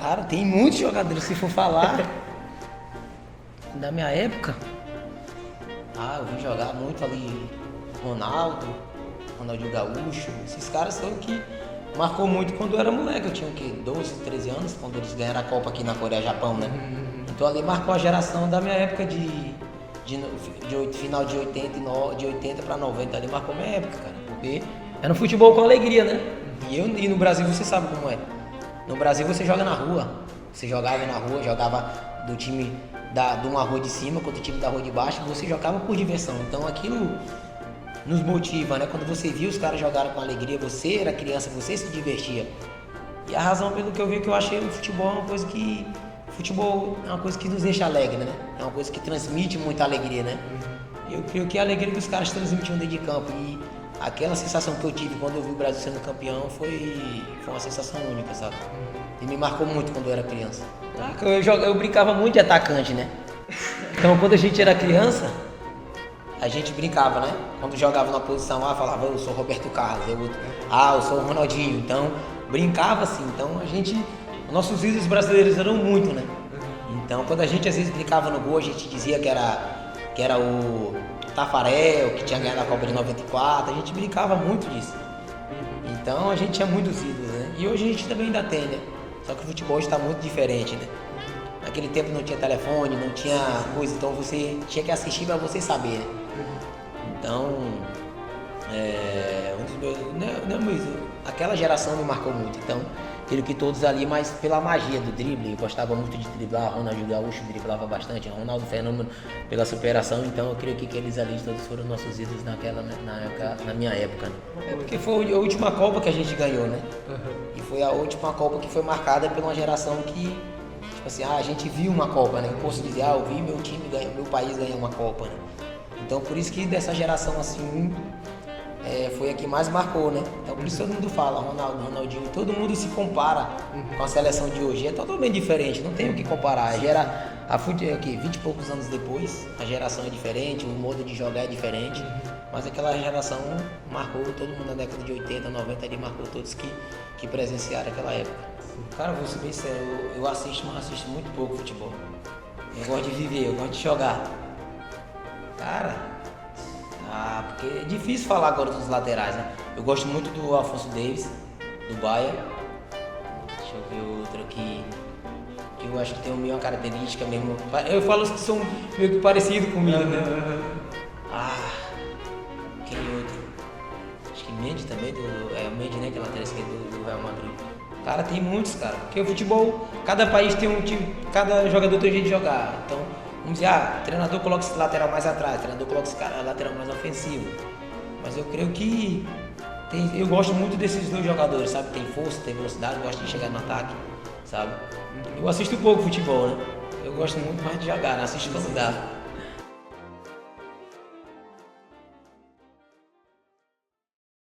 Cara, tem muitos jogadores, se for falar da minha época. Eu vi jogar muito ali Ronaldo, Ronaldinho Gaúcho. Esses caras são que marcou muito quando eu era moleque. Eu tinha o quê? 12, 13 anos, quando eles ganharam a Copa aqui na Coreia, Japão, né? Então ali marcou a geração da minha época de final de 80 para 90, ali marcou minha época, cara. Porque era um futebol com alegria, né? E no Brasil você sabe como é. No Brasil você joga na rua. Você jogava na rua, jogava do time de uma rua de cima contra o time da rua de baixo, você jogava por diversão. Então aquilo nos motiva, né? Quando você viu os caras jogarem com alegria, você era criança, você se divertia. E a razão pelo que eu vi que eu achei o futebol é uma coisa que... Futebol é uma coisa que nos deixa alegre, né? É uma coisa que transmite muita alegria, né? Eu creio que a alegria que os caras transmitiam dentro de campo e aquela sensação que eu tive quando eu vi o Brasil sendo campeão foi uma sensação única, sabe? E me marcou muito quando eu era criança. Eu brincava muito de atacante, né? Então quando a gente era criança, a gente brincava, né? Quando jogava na posição A, falava, eu sou Roberto Carlos, eu sou o Ronaldinho. Então brincava assim, então nossos ídolos brasileiros eram muito, né? Então quando a gente às vezes brincava no gol, a gente dizia que era o Tafarel, que tinha ganhado a Copa de 94, a gente brincava muito disso. Então a gente tinha muitos ídolos, né? E hoje a gente também ainda tem, né? Só que o futebol está muito diferente, né? Naquele tempo não tinha telefone, não tinha coisa, então você tinha que assistir para você saber, né? Então, aquela geração me marcou muito, então, aquilo que todos ali, mas pela magia do drible, eu gostava muito de driblar, Ronaldinho Gaúcho driblava bastante, Ronaldo Fenômeno pela superação, então eu creio que aqueles ali todos foram nossos ídolos na minha época, né? Porque foi a última Copa que a gente ganhou, né? E foi a última Copa que foi marcada por uma geração que, tipo assim, a gente viu uma Copa, né? Eu posso dizer, eu vi meu time ganhar, meu país ganhar uma Copa, né? Então por isso que dessa geração assim, foi a que mais marcou, né? Então por isso todo mundo fala, Ronaldo, Ronaldinho, todo mundo se compara com a seleção de hoje. É totalmente diferente, não tem o que comparar. Aqui, 20 e poucos anos depois, a geração é diferente, o modo de jogar é diferente. Mas aquela geração marcou todo mundo na década de 80, 90, ali marcou todos que presenciaram aquela época. Cara, vou ser bem sério, eu assisto, mas assisto muito pouco futebol. Eu gosto de viver, eu gosto de jogar. Cara, porque é difícil falar agora dos laterais, né? Eu gosto muito do Alphonso Davies, do Bayern. Deixa eu ver outro aqui. Que eu acho que tem uma característica mesmo. Eu falo que são meio que parecidos comigo, né? Quem outro? Acho que Mendy também, o Mendy, né? Que é lateral esquerdo do Real Madrid. Cara, tem muitos, cara. Porque o futebol, cada país tem um time, cada jogador tem um jeito de jogar. Então, vamos dizer, treinador coloca esse lateral mais atrás, treinador coloca esse lateral mais ofensivo. Mas eu creio que eu gosto muito desses dois jogadores, sabe? Tem força, tem velocidade, gosto de chegar no ataque, sabe? Eu assisto pouco futebol, né? Eu gosto muito mais de jogar, não assisto quando dá.